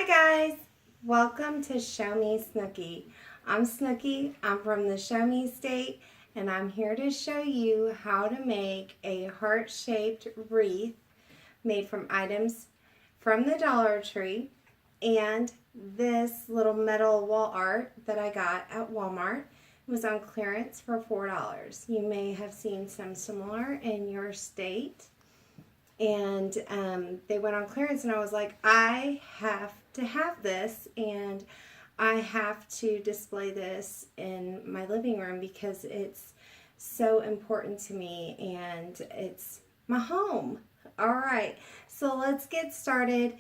Hi guys, welcome to Show Me Snookie. I'm Snookie, I'm from the Show Me State, and I'm here to show you how to make a heart-shaped wreath made from items from the Dollar Tree and this little metal wall art that I got at Walmart. It was on clearance for $4. You may have seen some similar in your state. And they went on clearance, and I was like, I have to have this, and I have to display this in my living room because it's so important to me and it's my home. All right, so let's get started.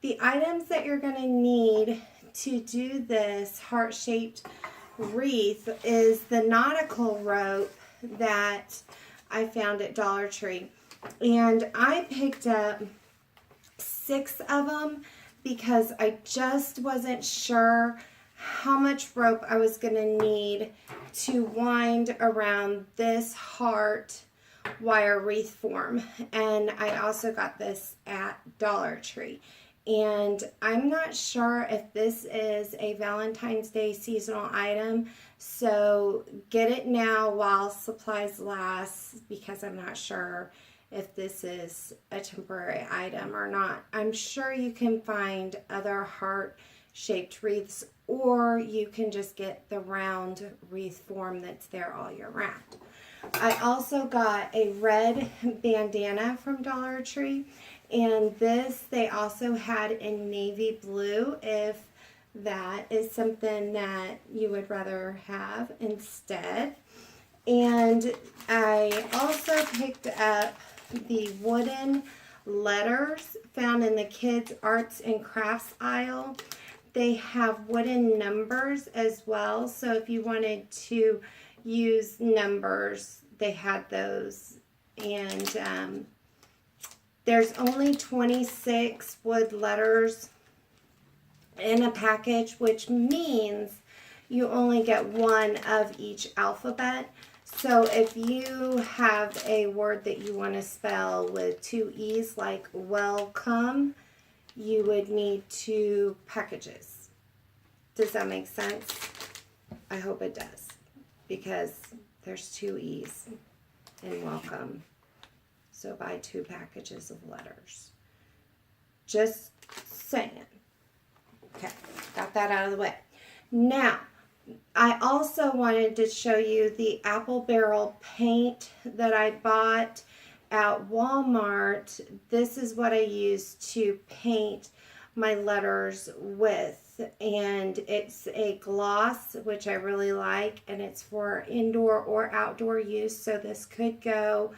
The items that you're going to need to do this heart-shaped wreath is the nautical rope that I found at Dollar Tree. And I picked up 6 of them because I just wasn't sure how much rope I was going to need to wind around this heart wire wreath form. And I also got this at Dollar Tree. And I'm not sure if this is a Valentine's Day seasonal item, so get it now while supplies last because I'm not sure if this is a temporary item or not. I'm sure you can find other heart-shaped wreaths, or you can just get the round wreath form that's there all year round. I also got a red bandana from Dollar Tree, and this they also had in navy blue if that is something that you would rather have instead. And I also picked up the wooden letters found in the kids arts and crafts aisle. They have wooden numbers as well, so if you wanted to use numbers, they had those. And there's only 26 wood letters in a package, which means you only get one of each alphabet. So if you have a word that you want to spell with 2 E's, like welcome, you would need 2 packages. Does that make sense? I hope it does, because there's 2 E's in welcome. So buy 2 packages of letters. Just saying. Okay, got that out of the way. Now, I also wanted to show you the apple barrel paint that I bought at Walmart. This is what I use to paint my letters with, and it's a gloss, which I really like, and it's for indoor or outdoor use, so this could go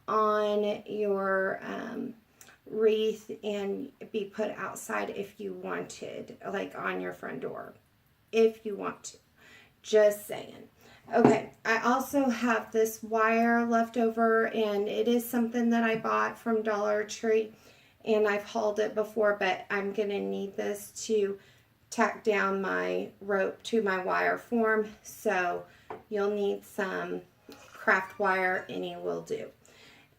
on your wreath and be put outside if you wanted, like on your front door, if you want to. Just saying. Okay, I also have this wire left over, and it is something that I bought from Dollar Tree, and I've hauled it before, but I'm going to need this to tack down my rope to my wire form, so you'll need some craft wire. Any will do.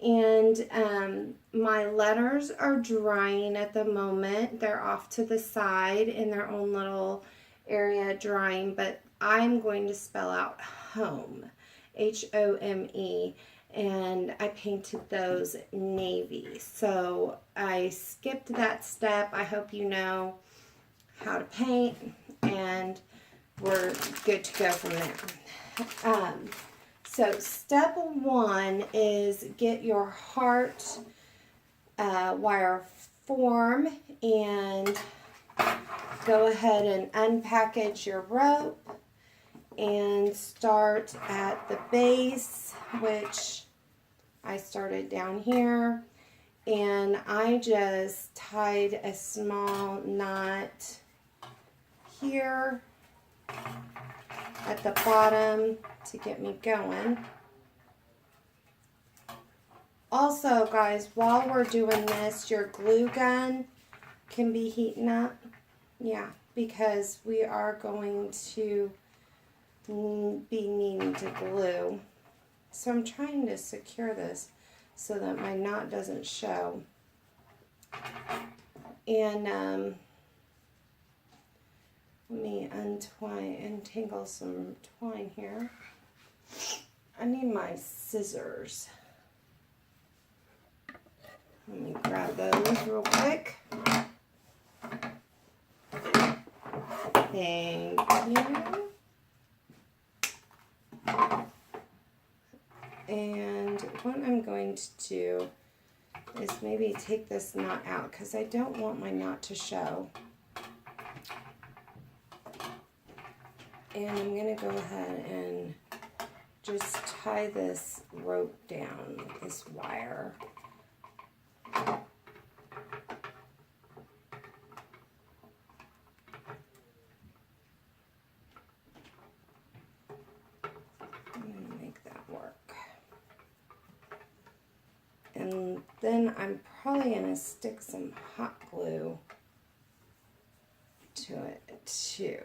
And my letters are drying at the moment. They're off to the side in their own little area drying, but I'm going to spell out home, H-O-M-E, and I painted those navy. So I skipped that step. I hope you know how to paint, and we're good to go from there. So step 1 is get your heart wire form, and go ahead and unpackage your rope and start at the base, which I started down here, and I just tied a small knot here at the bottom to get me going. Also, guys, while we're doing this, your glue gun can be heating up. Yeah, because we are going to be needing to glue. So I'm trying to secure this so that my knot doesn't show. And untangle some twine here. I need my scissors. Let me grab those real quick. Thank you. And what I'm going to do is maybe take this knot out because I don't want my knot to show. And I'm going to go ahead and just tie this rope down with this wire. And then I'm probably going to stick some hot glue to it too.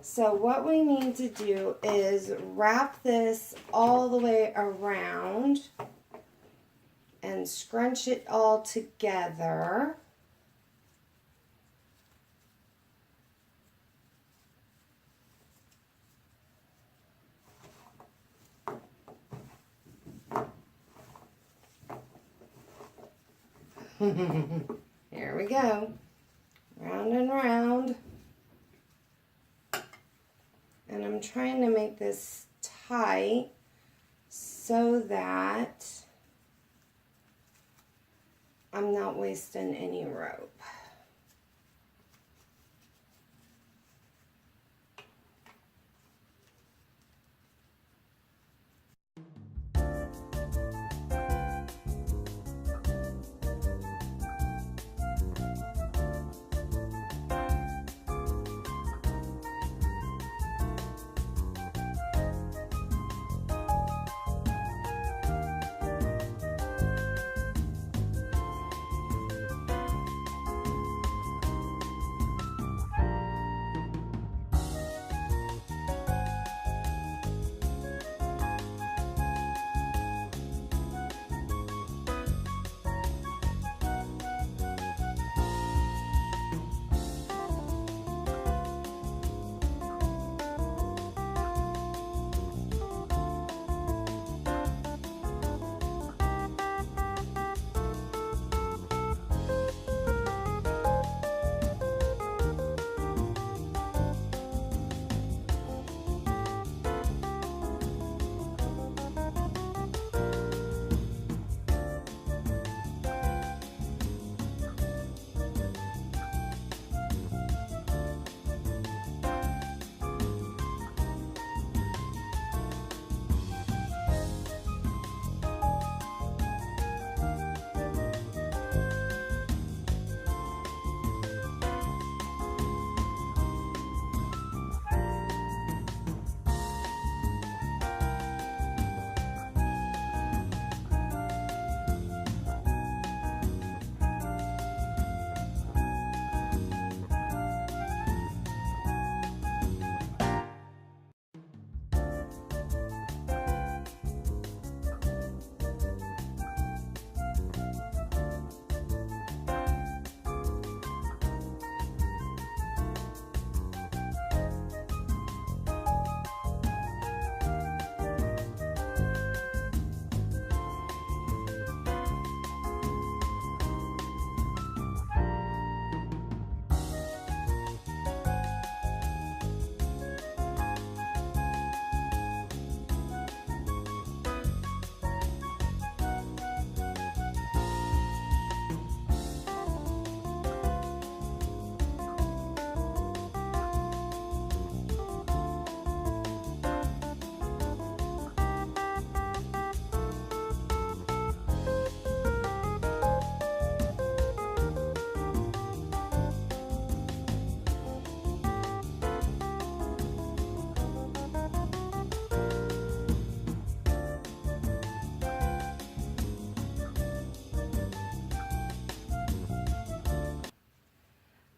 So what we need to do is wrap this all the way around and scrunch it all together. Here we go, round and round. And I'm trying to make this tight so that I'm not wasting any rope.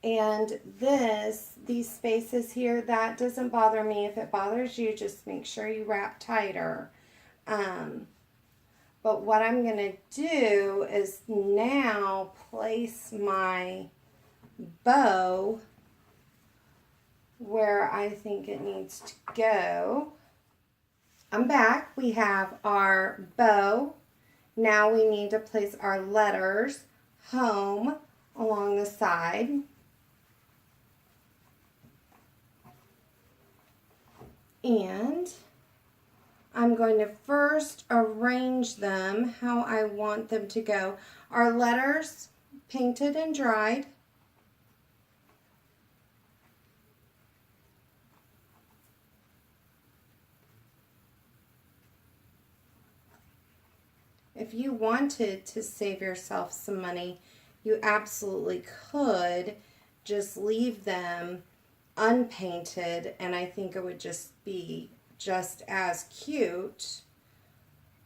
And these spaces here, that doesn't bother me. If it bothers you, just make sure you wrap tighter. But what I'm going to do is now place my bow where I think it needs to go. I'm back. We have our bow. Now we need to place our letters, home, along the side. And I'm going to first arrange them how I want them to go. Our letters painted and dried. If you wanted to save yourself some money, you absolutely could just leave them unpainted, and I think it would just be just as cute.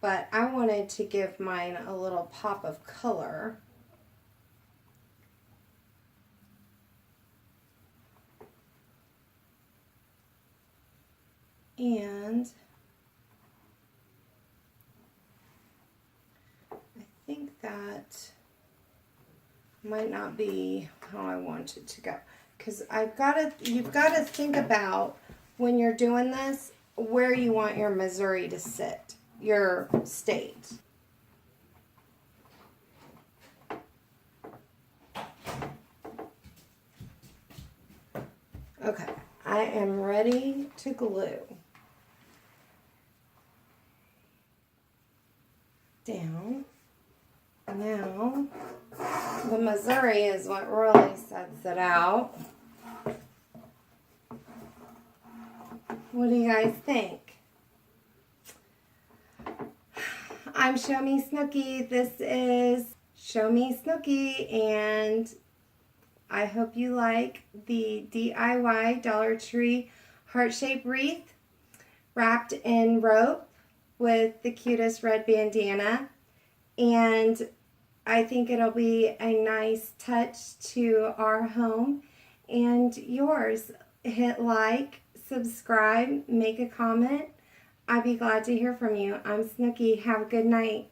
But I wanted to give mine a little pop of color. And I think that might not be how I want it to go. Because you've got to think about when you're doing this, where you want your Missouri to sit, your state. Okay, I am ready to glue. Down. Now, the Missouri is what really sets it out. What do you guys think? I'm Show Me Snookie. This is Show Me Snookie, and I hope you like the DIY Dollar Tree heart-shaped wreath wrapped in rope with the cutest red bandana. And I think it'll be a nice touch to our home and yours. Hit like, subscribe, make a comment. I'd be glad to hear from you. I'm Snookie. Have a good night.